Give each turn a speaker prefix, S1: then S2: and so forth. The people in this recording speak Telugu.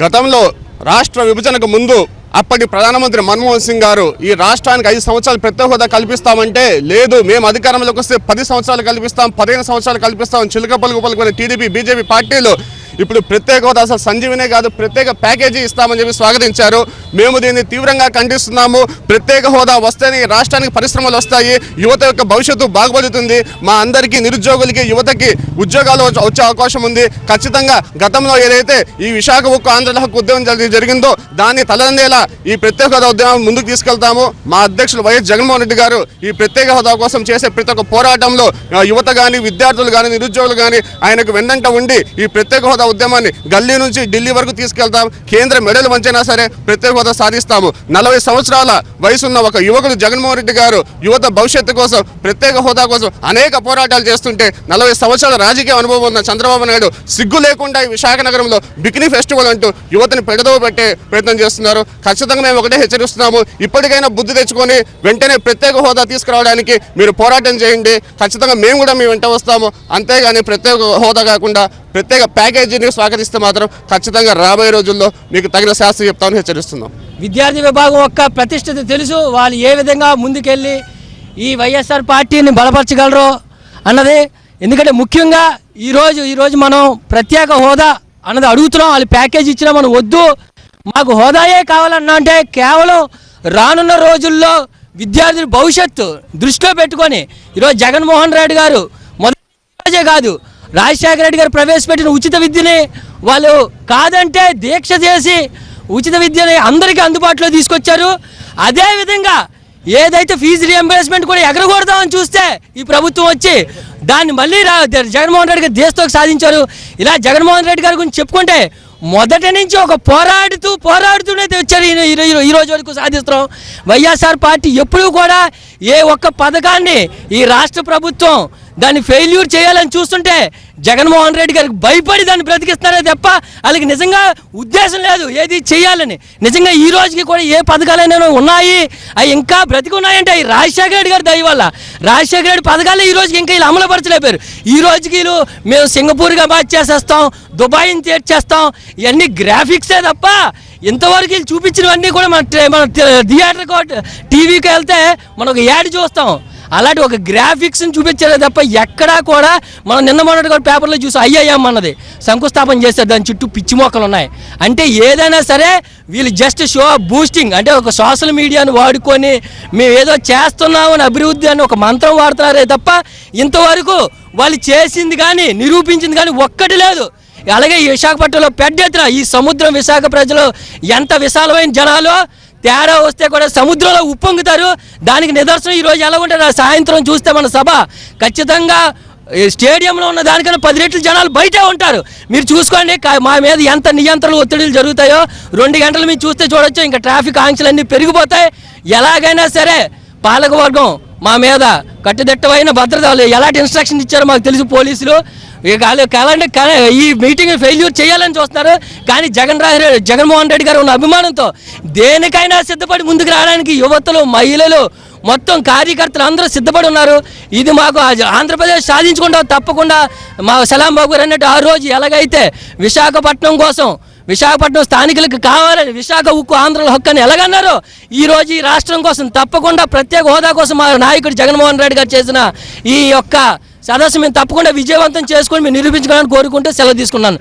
S1: గతంలో రాష్ట్ర విభజనకు ముందు అప్పటి ప్రధానమంత్రి మన్మోహన్ సింగ్ గారు ఈ రాష్ట్రానికి 5 సంవత్సరాలు ప్రత్యేక హోదా కల్పిస్తామంటే లేదు, మేము అధికారంలోకి వస్తే 10 సంవత్సరాలు కల్పిస్తాం, 15 సంవత్సరాలు కల్పిస్తాం చిలుక పలుకు పలుకునే టీడీపీ బీజేపీ పార్టీలు ఇప్పుడు ప్రత్యేక హోదా అసలు సంజీవనే కాదు ప్రత్యేక ప్యాకేజీ ఇస్తామని చెప్పి స్వాగతించారు. మేము దీన్ని తీవ్రంగా ఖండిస్తున్నాము. ప్రత్యేక హోదా వస్తేనే రాష్ట్రానికి పరిశ్రమలు వస్తాయి, యువత యొక్క భవిష్యత్తు బాగుపడుతుంది, మా అందరికీ నిరుద్యోగులకి యువతకి ఉద్యోగాలు వచ్చే అవకాశం ఉంది. ఖచ్చితంగా గతంలో ఏదైతే ఈ విశాఖ ఉక్కు ఆంధ్ర హక్కు ఉద్యమం జరిగిందో దాన్ని తలదందేలా ఈ ప్రత్యేక హోదా ఉద్యమం ముందుకు తీసుకెళ్తాము. మా అధ్యక్షులు వైఎస్ జగన్మోహన్ రెడ్డి గారు ఈ ప్రత్యేక హోదా కోసం చేసే ప్రతి ఒక్క పోరాటంలో యువత కానీ విద్యార్థులు కానీ నిరుద్యోగులు కానీ ఆయనకు వెన్నంట ఉండి ఈ ప్రత్యేక హోదా ఉద్యమాన్ని గల్లీ నుంచి ఢిల్లీ వరకు తీసుకెళ్తాం. కేంద్ర మెడలు వంచైనా సరే ప్రత్యేక హోదా సాధిస్తాము. 40 సంవత్సరాల వయసున్న ఒక యువకుడు జగన్మోహన్ రెడ్డి గారు యువత భవిష్యత్తు కోసం ప్రత్యేక హోదా కోసం అనేక పోరాటాలు చేస్తుంటే 40 సంవత్సరాల రాజకీయ అనుభవం ఉన్న చంద్రబాబు నాయుడు సిగ్గు లేకుండా ఈ విశాఖ నగరంలో బికినీ ఫెస్టివల్ అంటూ యువతని పెడదవ పెట్టే ప్రయత్నం చేస్తున్నారు. ఖచ్చితంగా మేము ఒకటే హెచ్చరిస్తున్నాము, ఇప్పటికైనా బుద్ధి తెచ్చుకొని వెంటనే ప్రత్యేక హోదా తీసుకురావడానికి మీరు పోరాటం చేయండి. ఖచ్చితంగా మేము కూడా మీ వెంట వస్తాము. అంతేగాని ప్రత్యేక హోదా కాకుండా ప్రత్యేక ప్యాకేజీని స్వాగతిస్తే మాత్రం ఖచ్చితంగా రాబోయే రోజుల్లో మీకు తగిన శాస్త్రం చెప్తామని హెచ్చరిస్తున్నాం.
S2: విద్యార్థి విభాగం యొక్క ప్రతిష్టత తెలుసు, వాళ్ళు ఏ విధంగా ముందుకెళ్ళి ఈ వైఎస్ఆర్ పార్టీని బలపరచగలరో అన్నది. ఎందుకంటే ముఖ్యంగా ఈరోజు మనం ప్రత్యేక హోదా అన్నది అడుగుతున్నాం. వాళ్ళు ప్యాకేజ్ ఇచ్చినా మనం వద్దు, మాకు హోదాయే కావాలన్నా అంటే కేవలం రానున్న రోజుల్లో విద్యార్థుల భవిష్యత్తు దృష్టిలో పెట్టుకొని ఈరోజు జగన్మోహన్ రెడ్డి గారు మొదటి కాదు రాజశేఖర రెడ్డి గారు ప్రవేశపెట్టిన ఉచిత విద్యని వాళ్ళు కాదంటే దీక్ష చేసి ఉచిత విద్యని అందరికీ అందుబాటులో తీసుకొచ్చారు. అదేవిధంగా ఏదైతే ఫీజు రియంబర్స్మెంట్ కూడా ఎగరకూడదామని చూస్తే ఈ ప్రభుత్వం వచ్చి దాన్ని మళ్ళీ జగన్మోహన్ రెడ్డి గారు దేశంతో సాధించారు. ఇలా జగన్మోహన్ రెడ్డి గారి గురించి చెప్పుకుంటే మొదటి నుంచి ఒక పోరాడుతూనే వచ్చారు. ఈ రోజు వరకు సాధిస్తున్నాం. వైఎస్ఆర్ పార్టీ ఎప్పుడూ కూడా ఏ ఒక్క పథకాన్ని ఈ రాష్ట్ర ప్రభుత్వం దాన్ని ఫెయిల్యూర్ చేయాలని చూస్తుంటే జగన్మోహన్ రెడ్డి గారికి భయపడి దాన్ని బ్రతికిస్తున్నారే తప్ప వాళ్ళకి నిజంగా ఉద్దేశం లేదు ఏది చేయాలని. నిజంగా ఈ రోజుకి కూడా ఏ పథకాలైనా ఉన్నాయి, అవి ఇంకా బ్రతికి ఉన్నాయంటే అవి రాజశేఖర రెడ్డి గారి దయ వల్ల. రాజశేఖర రెడ్డి పథకాలు ఈ రోజుకి ఇంకా వీళ్ళు అమలుపరచలేపారు. ఈ రోజుకి వీళ్ళు మేము సింగపూర్గా మార్చేసేస్తాం, దుబాయ్ని తీర్చేస్తాం, ఇవన్నీ గ్రాఫిక్సే తప్ప ఇంతవరకు వీళ్ళు చూపించినవన్నీ కూడా మన థియేటర్ టీవీకి వెళ్తే మనం ఒక యాడ్ చూస్తాం, అలాంటి ఒక గ్రాఫిక్స్ని చూపించారే తప్ప ఎక్కడా కూడా మనం నిన్న మొన్నటి కూడా పేపర్లో చూసి ఐఐఎం అన్నది శంకుస్థాపన చేస్తారు, దాని చుట్టూ పిచ్చి మొక్కలు ఉన్నాయి. అంటే ఏదైనా సరే వీళ్ళు జస్ట్ షో బూస్టింగ్ అంటే ఒక సోషల్ మీడియాను వాడుకొని మేము ఏదో చేస్తున్నామని అభివృద్ధి అని ఒక మంత్రం వాడుతున్నారే తప్ప ఇంతవరకు వాళ్ళు చేసింది కానీ నిరూపించింది కానీ ఒక్కటి లేదు. అలాగే ఈ విశాఖపట్నంలో పెద్ద ఎత్తున ఈ సముద్రం విశాఖ ప్రజలు ఎంత విశాలమైన జనాలు తేడా వస్తే కూడా సముద్రంలో ఉప్పొంగుతారు. దానికి నిదర్శనం ఈరోజు ఎలా ఉంటుంది సాయంత్రం చూస్తే మన సభ ఖచ్చితంగా స్టేడియంలో ఉన్న దానికన్నా 10 రెట్లు జనాలు బయటే ఉంటారు. మీరు చూసుకోండి మా మీద ఎంత నియంత్రణలు ఒత్తిడిలు జరుగుతాయో 2 గంటలు మీరు చూస్తే చూడొచ్చు. ఇంకా ట్రాఫిక్ ఆంక్షలన్నీ పెరిగిపోతాయి. ఎలాగైనా సరే పాలకవర్గం మా మీద కట్టుదిట్టమైన భద్రత ఎలాంటి ఇన్స్ట్రక్షన్ ఇచ్చారో మాకు తెలుసు. పోలీసులు ఈ మీటింగ్ ఫెయిల్యూర్ చేయాలని చూస్తున్నారు. కానీ జగన్మోహన్ రెడ్డి గారు ఉన్న అభిమానంతో దేనికైనా సిద్ధపడి ముందుకు రావడానికి యువతలు మహిళలు మొత్తం కార్యకర్తలు అందరూ సిద్ధపడి ఉన్నారు. ఇది మాకు ఆంధ్రప్రదేశ్ సాధించుకుంటాం తప్పకుండా. మా సలాం బాబు గారు అన్నట్టు ఆ రోజు ఎలాగైతే విశాఖపట్నం స్థానికులకు కావాలని విశాఖ ఉక్కు ఆంధ్రుల హక్కు అని ఎలాగన్నారో ఈరోజు ఈ రాష్ట్రం కోసం తప్పకుండా ప్రత్యేక హోదా కోసం మా నాయకుడు జగన్మోహన్ రెడ్డి గారు చేసిన ఈ యొక్క సదస్సు మేము తప్పకుండా విజయవంతం చేసుకొని మేము నిరూపించుకోవాలని కోరుకుంటూ సెలవు తీసుకున్నాను.